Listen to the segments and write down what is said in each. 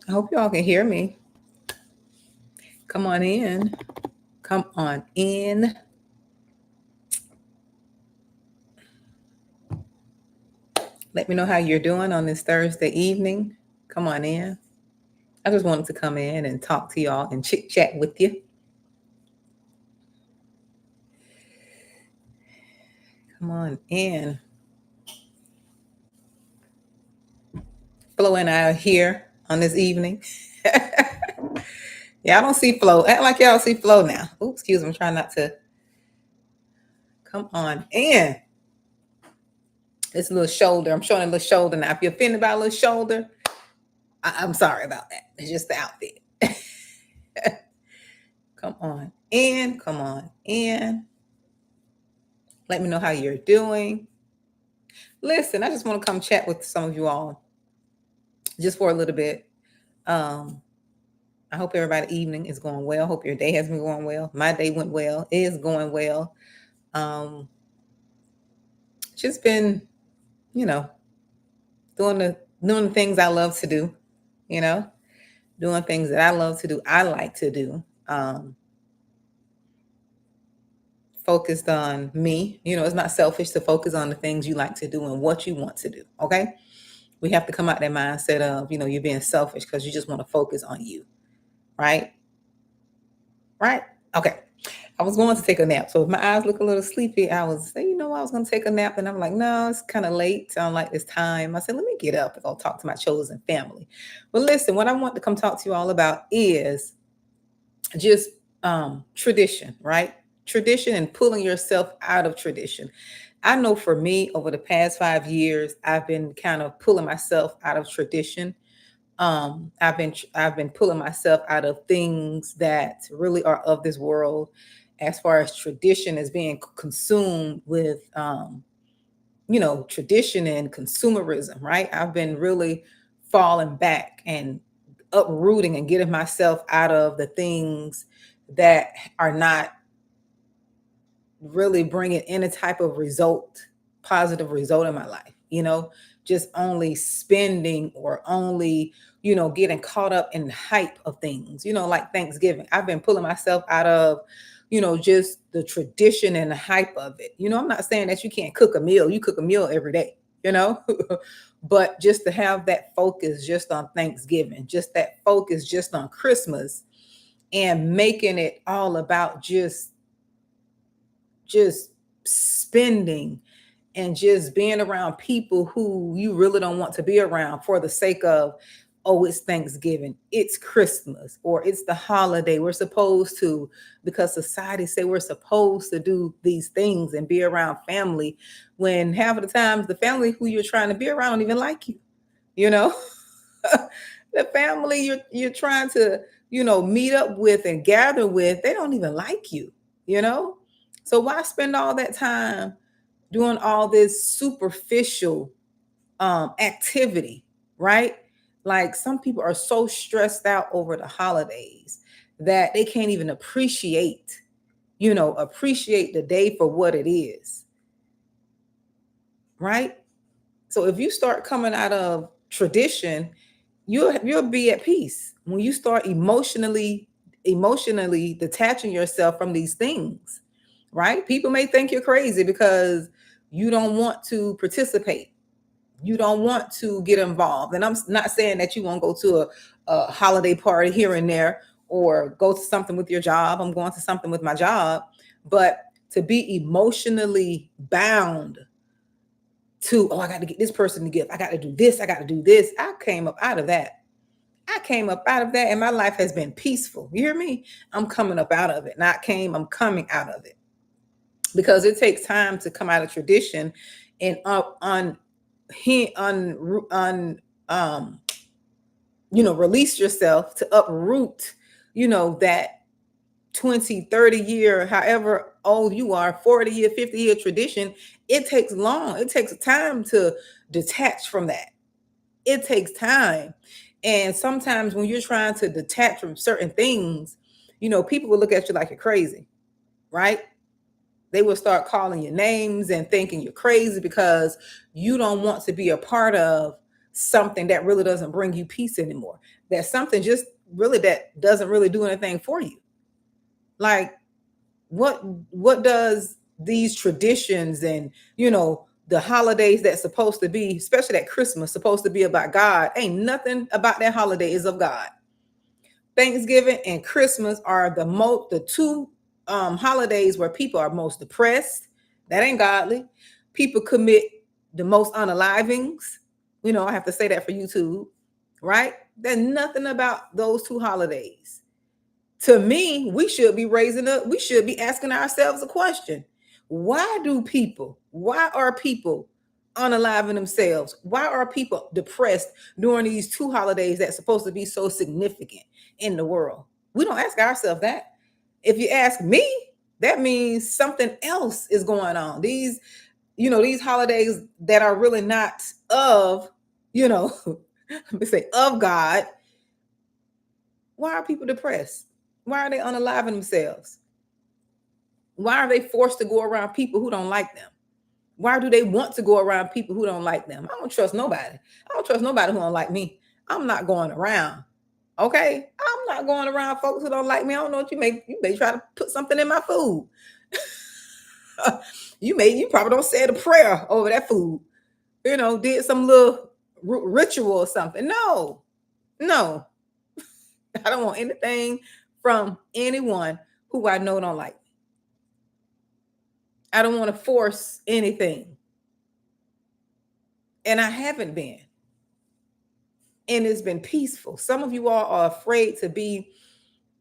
I hope you all can hear me. Come on in. Come on in. Let me know how you're doing on this Thursday evening. Come on in. I just wanted to come in and talk to y'all and chit chat with you. Come on in. Flo and I are here on this evening. Yeah, I don't see Flo. Act like y'all see Flo now. Oops, excuse me. I'm trying not to. Come on in. This little shoulder. I'm showing a little shoulder now. If you're offended by a little shoulder, I'm sorry about that. It's just the outfit. Come on in. Come on in. Let me know how you're doing. Listen, I just want to come chat with some of you all just for a little bit. I hope everybody's evening is going well. Hope your day has been going well. My day went well. It is going well. Just been, you know, doing the things I love to do, you know, doing things that I love to do. I like to do. Focused on me. You know, it's not selfish to focus on the things you like to do and what you want to do. Okay. We have to come out that mindset of, you know, you're being selfish because you just want to focus on you. Right? Right? Okay. I was going to take a nap. So if my eyes look a little sleepy, I was saying, you know, I was going to take a nap. And I'm like, no, it's kind of late. I don't like this time. I said, let me get up and go talk to my chosen family. But listen, what I want to come talk to you all about is just tradition, right? Tradition and pulling yourself out of tradition. I know for me, over the past 5 years, I've been kind of pulling myself out of tradition. I've been pulling myself out of things that really are of this world, as far as tradition is being consumed with, you know, tradition and consumerism, right? I've been really falling back and uprooting and getting myself out of the things that are not really bringing any type of result, positive result in my life, you know, just only spending or only, you know, getting caught up in the hype of things, you know, like Thanksgiving. I've been pulling myself out of, you know, just the tradition and the hype of it. You know, I'm not saying that you can't cook a meal, you cook a meal every day, you know, but just to have that focus just on Thanksgiving, just that focus just on Christmas, and making it all about just spending and just being around people who you really don't want to be around for the sake of, oh, it's Thanksgiving, it's Christmas, or it's the holiday. We're supposed to, because society say we're supposed to do these things and be around family, when half of the times the family who you're trying to be around don't even like you, you know. The family you're trying to, you know, meet up with and gather with, they don't even like you, you know. So why spend all that time doing all this superficial activity, right? Like some people are so stressed out over the holidays that they can't even appreciate, you know, appreciate the day for what it is, right? So if you start coming out of tradition, you'll be at peace when you start emotionally detaching yourself from these things, right? People may think you're crazy because you don't want to participate, you don't want to get involved. And I'm not saying that you won't go to a holiday party here and there or go to something with your job. I'm going to something with my job, but to be emotionally bound to, oh, I got to get this person to give, I got to do this, I got to do this. I came up out of that. I came up out of that and my life has been peaceful. You hear me? I'm coming up out of it. I'm coming out of it, because it takes time to come out of tradition and up on um you know, release yourself to uproot, you know, that 20, 30 year, however old you are, 40 year, 50-year tradition. It takes long, it takes time to detach from that. It takes time. And sometimes when you're trying to detach from certain things, you know, people will look at you like you're crazy, right? They will start calling you names and thinking you're crazy because you don't want to be a part of something that really doesn't bring you peace anymore. That's something just really that doesn't really do anything for you. Like what does these traditions and the holidays that's supposed to be, especially that Christmas, supposed to be about God? Ain't nothing about that holiday is of God. Thanksgiving and Christmas are the two holidays where people are most depressed. That ain't godly. People commit the most unalivings. I have to say that for YouTube, right? There's nothing about those two holidays. To me, we should be raising up. We should be asking ourselves a question. Why are people unaliving themselves? Why are people depressed during these two holidays that's supposed to be so significant in the world? We don't ask ourselves that. If you ask me, that means something else is going on. These holidays that are really not of, let me say, of God. Why are people depressed? Why are they unaliving themselves? Why are they forced to go around people who don't like them? Why do they want to go around people who don't like them? I don't trust nobody. I don't trust nobody who don't like me. I'm not going around. Okay? I'm not going around folks who don't like me. I don't know what you may try to put something in my food. You probably don't say a prayer over that food. Did some little ritual or something. No. I don't want anything from anyone who I know don't like me. I don't want to force anything. And I haven't been. And it's been peaceful. Some of you all are afraid to be,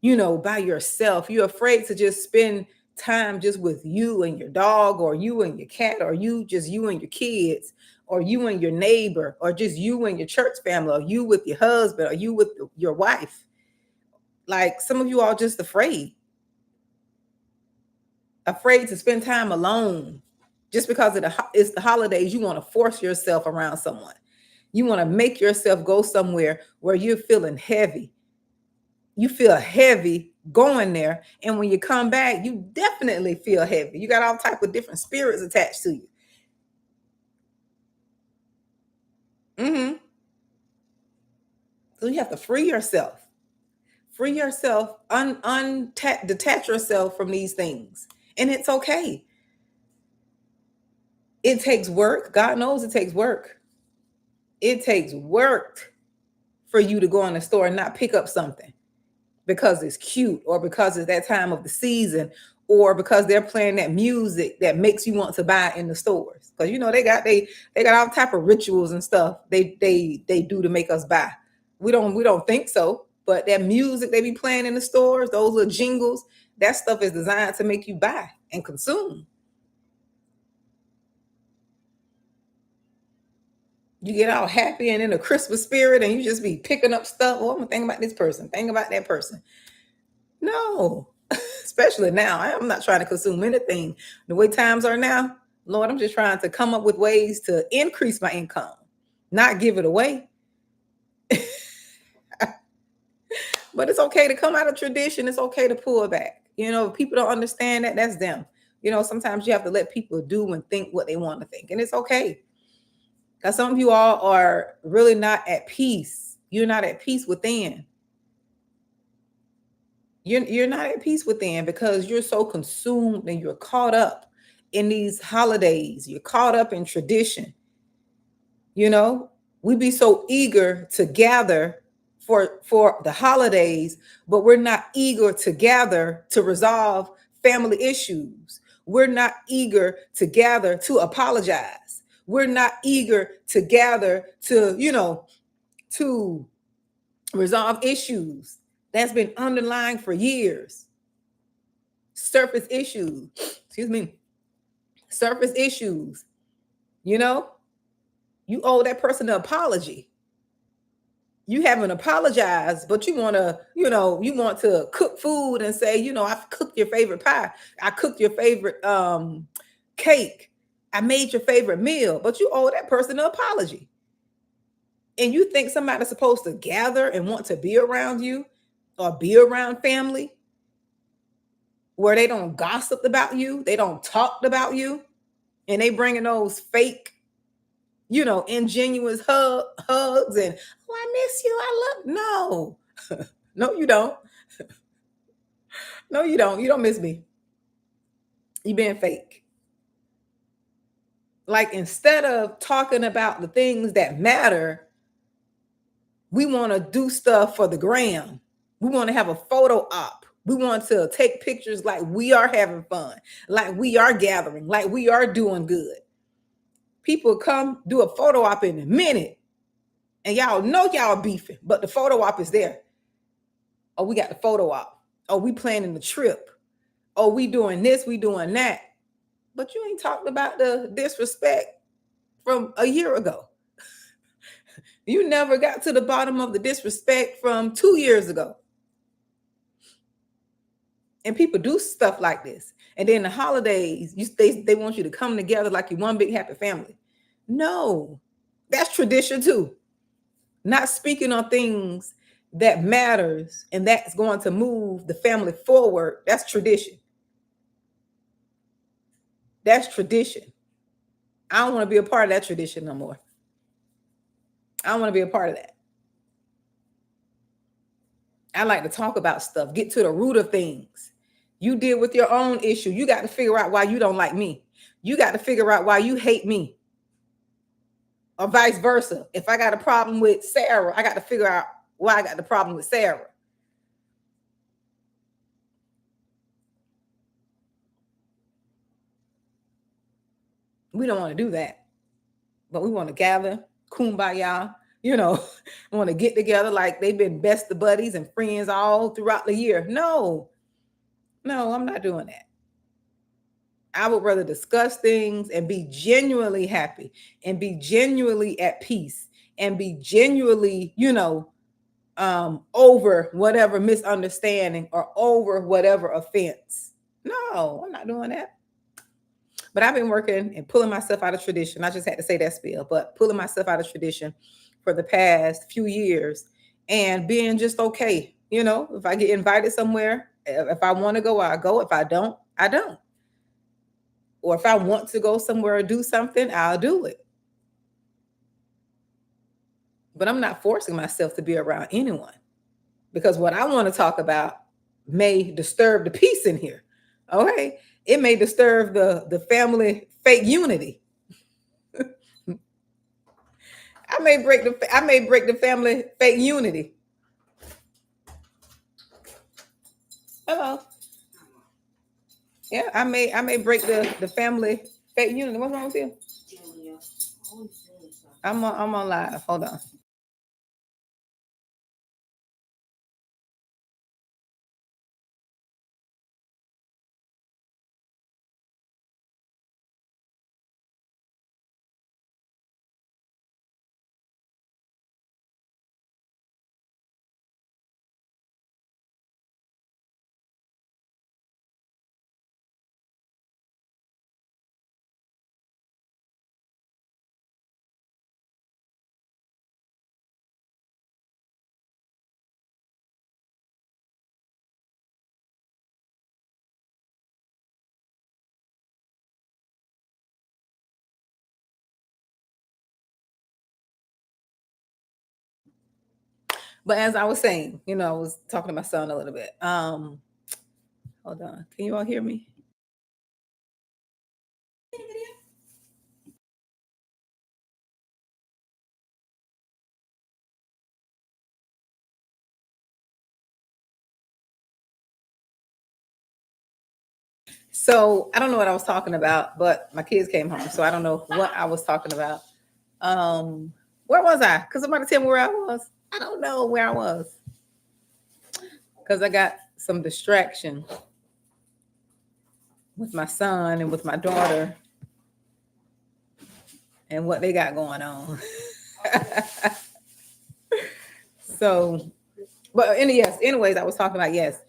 by yourself. You're afraid to just spend time just with you and your dog, or you and your cat, or you and your kids, or you and your neighbor, or just you and your church family, or you with your husband, or you with your wife. Like, some of you are just afraid to spend time alone. Just because it's the holidays, you want to force yourself around someone. You want to make yourself go somewhere where you're feeling heavy. You feel heavy going there, and when you come back, you definitely feel heavy. You got all type of different spirits attached to you. So you have to free yourself. Detach yourself from these things, and it's okay. It takes work. God knows it takes work. It takes work for you to go in the store and not pick up something because it's cute, or because it's that time of the season, or because they're playing that music that makes you want to buy in the stores. Because they got all type of rituals and stuff they do to make us buy. We don't think so, but that music they be playing in the stores, those little jingles, that stuff is designed to make you buy and consume. You get all happy and in a Christmas spirit, and you just be picking up stuff. Oh, I'm gonna think about this person, think about that person. No, especially now. I'm not trying to consume anything. The way times are now, Lord, I'm just trying to come up with ways to increase my income, not give it away. But it's okay to come out of tradition. It's okay to pull back. If people don't understand that, that's them. Sometimes you have to let people do and think what they want to think, and it's okay. Because some of you all are really not at peace. You're not at peace within. You're not at peace within because you're so consumed and you're caught up in these holidays. You're caught up in tradition. We be so eager to gather for the holidays, but we're not eager to gather to resolve family issues. We're not eager to gather to apologize. We're not eager to gather to resolve issues that's been underlying for years. Surface issues. Excuse me. Surface issues. You owe that person an apology. You haven't apologized, but you want to cook food and say, I've cooked your favorite pie. I cooked your favorite cake. I made your favorite meal, but you owe that person an apology. And you think somebody's supposed to gather and want to be around you or be around family where they don't gossip about you, they don't talk about you, and they bringing those fake ingenuous hugs and, oh, I miss you. I love. No, no, you don't. No, you don't. You don't miss me. You being fake. Like, instead of talking about the things that matter, we want to do stuff for the gram. We want to have a photo op. We want to take pictures like we are having fun, like we are gathering, like we are doing good. People come do a photo op in a minute, and y'all know y'all beefing, but the photo op is there. Oh, we got the photo op. Oh, we planning the trip. Oh, we doing this, we doing that. But you ain't talked about the disrespect from a year ago. You never got to the bottom of the disrespect from 2 years ago. And people do stuff like this. And then the holidays, they want you to come together like you one big happy family. No, that's tradition too. Not speaking on things that matters and that's going to move the family forward. That's tradition. That's tradition. I don't want to be a part of that tradition no more. I don't want to be a part of that. I like to talk about stuff, get to the root of things. You deal with your own issue. You got to figure out why you don't like me. You got to figure out why you hate me. Or vice versa. If I got a problem with Sarah, I got to figure out why I got the problem with Sarah. We don't want to do that. But we want to gather, kumbaya, want to get together like they've been best of buddies and friends all throughout the year. No, I'm not doing that. I would rather discuss things and be genuinely happy and be genuinely at peace and be genuinely, over whatever misunderstanding or over whatever offense. No, I'm not doing that. But I've been working and pulling myself out of tradition. I just had to say that spiel, but pulling myself out of tradition for the past few years and being just okay. If I get invited somewhere, if I want to go, I go. If I don't, I don't. Or if I want to go somewhere or do something, I'll do it. But I'm not forcing myself to be around anyone because what I want to talk about may disturb the peace in here. Okay. It may disturb the family fake unity. I may break the family fake unity. Hello. Yeah, I may break the family fake unity. What's wrong with you? I'm on live. Hold on. But as I was saying, I was talking to my son a little bit. Hold on. Can you all hear me? So I don't know what I was talking about, but my kids came home, so I don't know what I was talking about. Where was I? Because somebody tell me where I was. I don't know where I was because I got some distraction with my son and with my daughter and what they got going on. So, but anyways, I was talking about yes.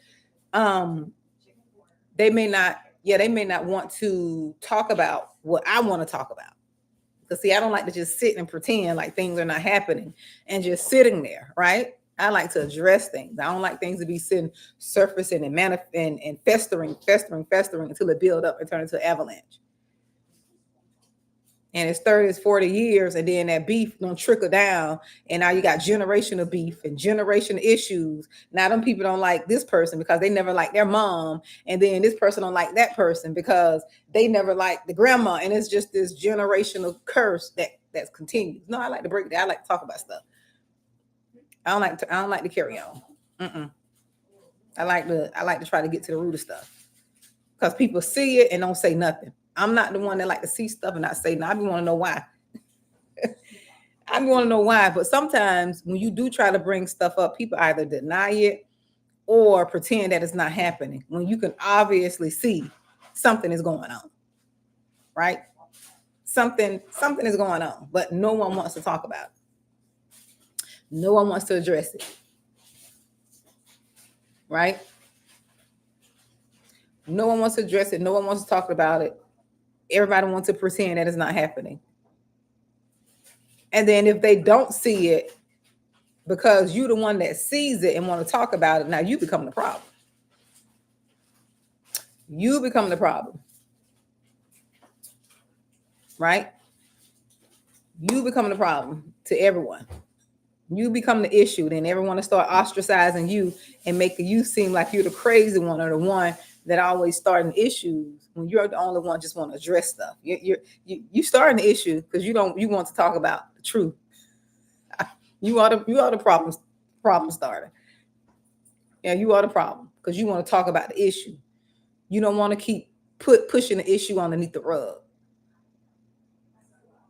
They may not want to talk about what I want to talk about. Because see, I don't like to just sit and pretend like things are not happening and just sitting there, right? I like to address things. I don't like things to be sitting surfacing and festering until it build up and turn into an avalanche. and it's 30, it's 40 years, and then that beef don't trickle down, and now you got generational beef and generation issues. Now them people don't like this person because they never liked their mom, and then this person don't like that person because they never liked the grandma, and it's just this generational curse that continues. No, I like to break that. I like to talk about stuff. I don't like to carry on. Mm-mm. I like to try to get to the root of stuff, because people see it and don't say nothing. I'm not the one that like to see stuff and not say nothing. I want to know why. I want to know why. But sometimes when you do try to bring stuff up, people either deny it or pretend that it's not happening, when you can obviously see something is going on, right? Something is going on, but no one wants to talk about it. No one wants to address it, right? No one wants to address it. No one wants to talk about it. Everybody wants to pretend that it's not happening. And then if they don't see it, because you're the one that sees it and want to talk about it, now you become the problem. You become the problem, right? You become the problem to everyone. You become the issue. Then everyone will start ostracizing you and making you seem like you're the crazy one, or the one that always starting issues, when you're the only one just want to address stuff. You starting the issue because you want to talk about the truth. You are the problem starter. Yeah, you are the problem because you want to talk about the issue. You don't want to keep pushing the issue underneath the rug.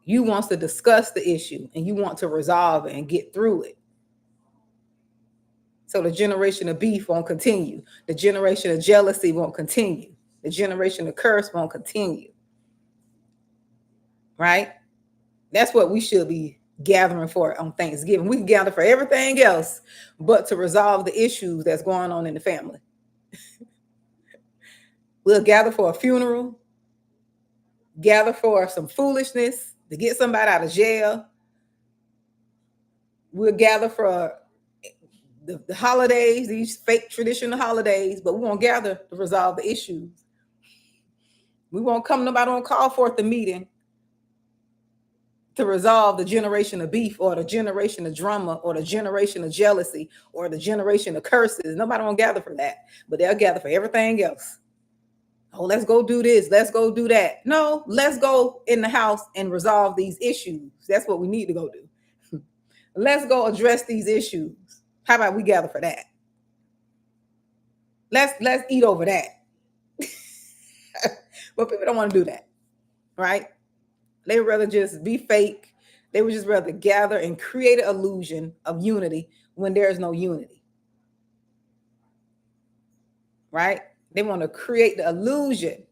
You want to discuss the issue and you want to resolve it and get through it. So the generation of beef won't continue. The generation of jealousy won't continue. The generation of curse won't continue. Right? That's what we should be gathering for on Thanksgiving. We can gather for everything else, but to resolve the issues that's going on in the family. We'll gather for a funeral, gather for some foolishness, to get somebody out of jail. We'll gather for the holidays, these fake traditional holidays, but we won't gather to resolve the issues. We won't come, nobody won't call forth the meeting to resolve the generation of beef, or the generation of drama, or the generation of jealousy, or the generation of curses. Nobody won't gather for that, but they'll gather for everything else. Oh, let's go do this. Let's go do that. No, let's go in the house and resolve these issues. That's what we need to go do. Let's go address these issues. How about we gather for that? Let's eat over that. But people don't want to do that, right? They would rather just be fake. They would just rather gather and create an illusion of unity when there is no unity, right? They want to create the illusion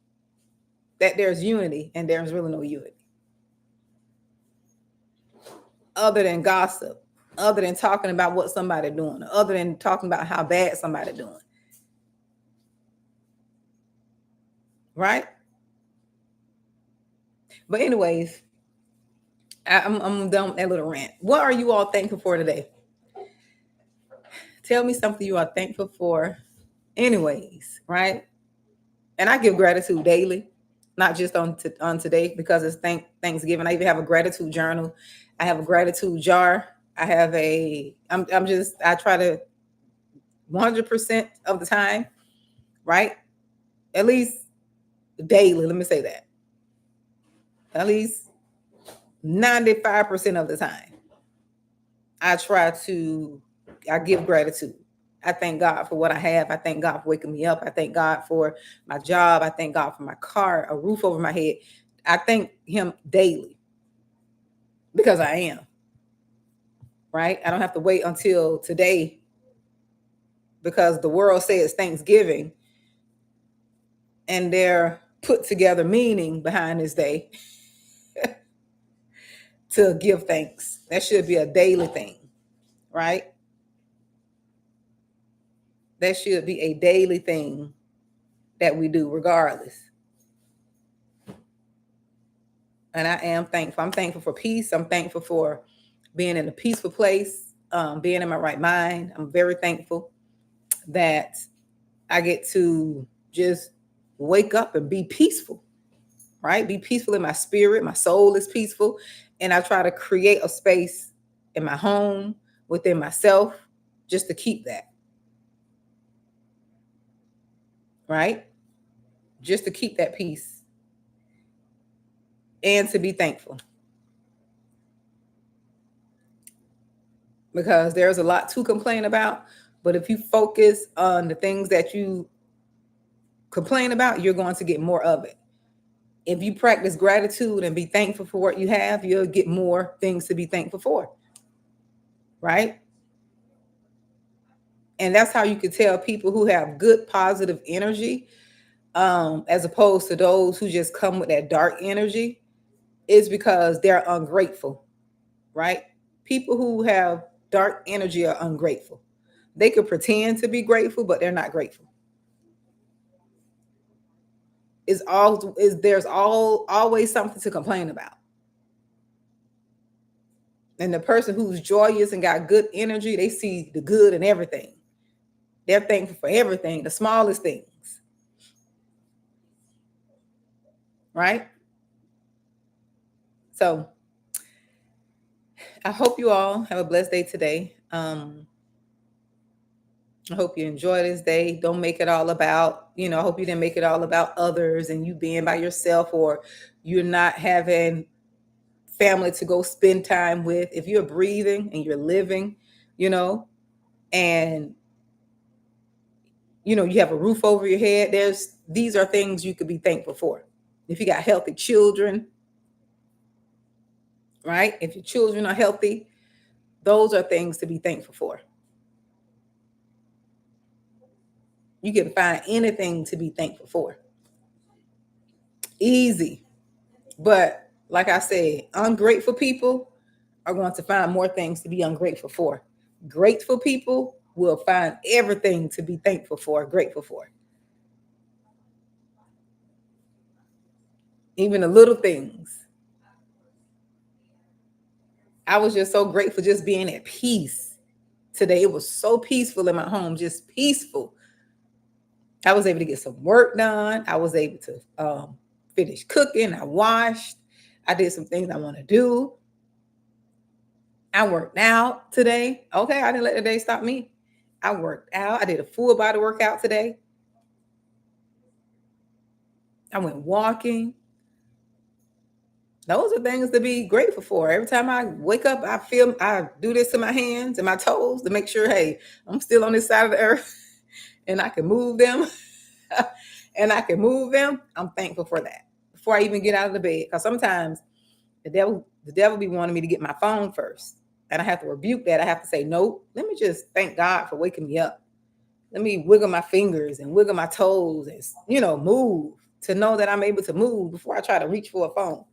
that there's unity and there's really no unity. Other than gossip, other than talking about what somebody doing, other than talking about how bad somebody doing, right? But anyways, I'm done with that little rant. What are you all thankful for today? Tell me something you are thankful for. Anyways, right? And I give gratitude daily, not just on today, because it's Thanksgiving. I even have a gratitude journal. I have a gratitude jar. I have I try to 100% of the time, right? At least daily. Let me say that. At least 95% of the time, I give gratitude. I thank God for what I have. I thank God for waking me up. I thank God for my job. I thank God for my car, a roof over my head. I thank him daily because I am, right? I don't have to wait until today because the world says Thanksgiving and they're put together meaning behind this day to give thanks. That should be a daily thing, right? That should be a daily thing that we do regardless. And I am thankful. I'm thankful for peace. I'm thankful for being in a peaceful place, being in my right mind. I'm very thankful that I get to just wake up and be peaceful, right? Be peaceful in my spirit. My soul is peaceful. And I try to create a space in my home, within myself, just to keep that, right? Just to keep that peace and to be thankful. Because there's a lot to complain about. But if you focus on the things that you complain about, you're going to get more of it. If you practice gratitude and be thankful for what you have, you'll get more things to be thankful for, right? And that's how you can tell people who have good positive energy, as opposed to those who just come with that dark energy, is because they're ungrateful, right? People who have dark energy are ungrateful. They could pretend to be grateful, but they're not grateful. There's always something to complain about. And the person who's joyous and got good energy, they see the good in everything. They're thankful for everything, the smallest things. Right? So I hope you all have a blessed day today. I hope you enjoy this day. Don't make it all about, I hope you didn't make it all about others and you being by yourself, or you're not having family to go spend time with. If you're breathing and you're living, and you have a roof over your head, these are things you could be thankful for. If you got healthy children, right? If your children are healthy, those are things to be thankful for. You can find anything to be thankful for. Easy. But like I said, ungrateful people are going to find more things to be ungrateful for. Grateful people will find everything to be thankful for, grateful for. Even the little things. I was just so grateful just being at peace today. It was so peaceful in my home, just peaceful. I was able to get some work done. I was able to finish cooking. I washed. I did some things I want to do. I worked out today. Okay, I didn't let the day stop me. I worked out. I did a full body workout today. I went walking. Those are things to be grateful for. Every time I wake up, I do this to my hands and my toes to make sure, hey, I'm still on this side of the earth and I can move them. I'm thankful for that before I even get out of the bed. Because sometimes the devil be wanting me to get my phone first. And I have to rebuke that. I have to say, no, let me just thank God for waking me up. Let me wiggle my fingers and wiggle my toes and, move, to know that I'm able to move before I try to reach for a phone.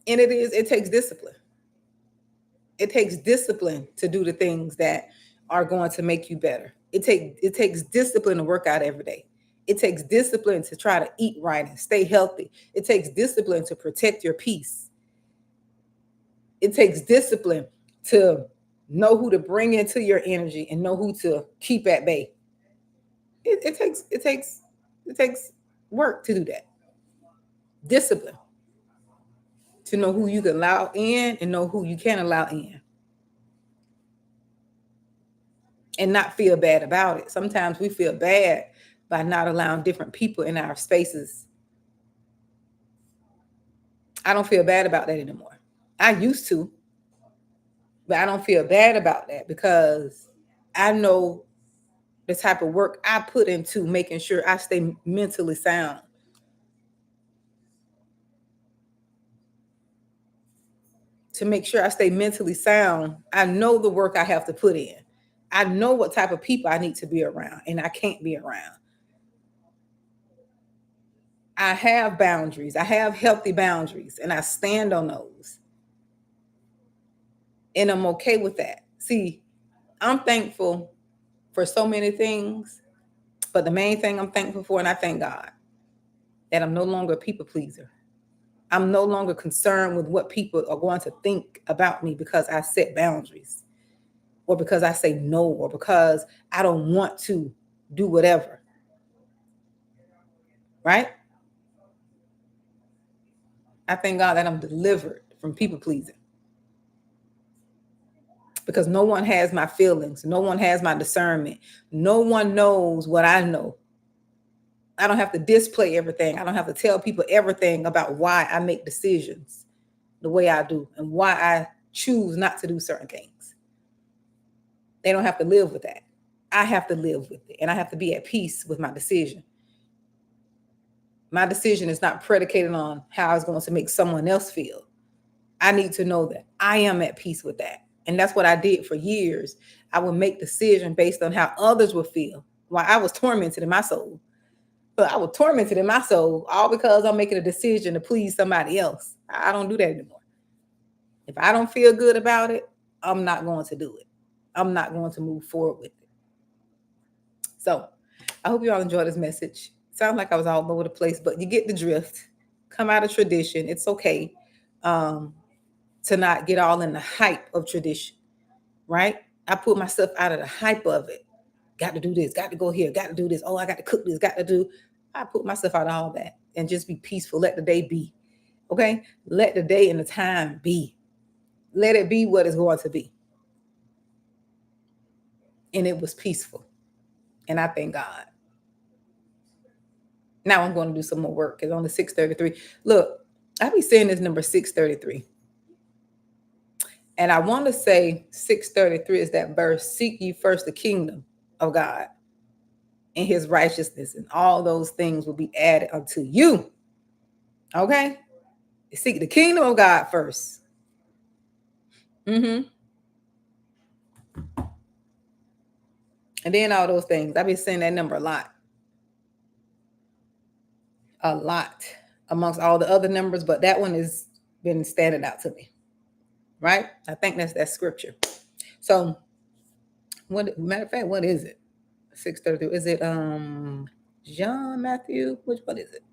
And it takes discipline. It takes discipline to do the things that are going to make you better. It takes discipline to work out every day. It takes discipline to try to eat right and stay healthy. It takes discipline to protect your peace. It takes discipline to know who to bring into your energy and know who to keep at bay. It takes work to do that. Discipline to know who you can allow in and know who you can't allow in. And not feel bad about it. Sometimes we feel bad by not allowing different people in our spaces. I don't feel bad about that anymore. I used to, but I don't feel bad about that because I know the type of work I put into making sure I stay mentally sound. To make sure I stay mentally sound, I know the work I have to put in. I know what type of people I need to be around and I can't be around. I have boundaries. I have healthy boundaries and I stand on those. And I'm okay with that. See, I'm thankful for so many things, but the main thing I'm thankful for, and I thank God, that I'm no longer a people pleaser. I'm no longer concerned with what people are going to think about me because I set boundaries or because I say no or because I don't want to do whatever. right? I thank God that I'm delivered from people pleasing, because no one has my feelings. No one has my discernment. No one knows what I know. I don't have to display everything. I don't have to tell people everything about why I make decisions the way I do and why I choose not to do certain things. They don't have to live with that. I have to live with it, and I have to be at peace with my decision. My decision is not predicated on how it's going to make someone else feel. I need to know that I am at peace with that. And that's what I did for years. I would make decisions based on how others would feel, while I was tormented in my soul. But I was tormented in my soul all because I'm making a decision to please somebody else. I don't do that anymore. If I don't feel good about it, I'm not going to do it. I'm not going to move forward with it. So I hope you all enjoyed this message. Sounds like I was all over the place, but you get the drift. Come out of tradition. It's okay to not get all in the hype of tradition, right? I put myself out of the hype of it. Got to do this, got to go here, got to do this. Oh, I got to cook this, got to do. I put myself out of all that and just be peaceful. Let the day be. Okay? Let the day and the time be. Let it be what it's going to be. And it was peaceful. And I thank God. Now I'm going to do some more work. It's only 6:33. Look, I be saying this number 6:33. And I want to say 6:33 is that verse, seek ye first the kingdom of God and his righteousness, and all those things will be added unto you. Okay? Seek the kingdom of God first. And then all those things. I've been saying that number a lot. A lot amongst all the other numbers, but that one has been standing out to me. Right? I think that's scripture. So, matter of fact, what is it? 6:32. Is it John, Matthew? Which one is it?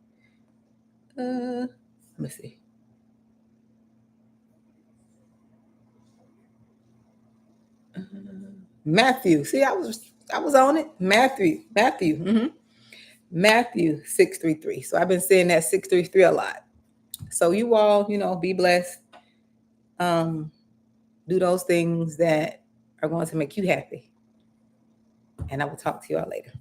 Let me see. Matthew. See, I was on it. Matthew. Matthew 6:33. So I've been saying that 6:33 a lot. So you all, be blessed. Do those things that are going to make you happy. And I will talk to you all later.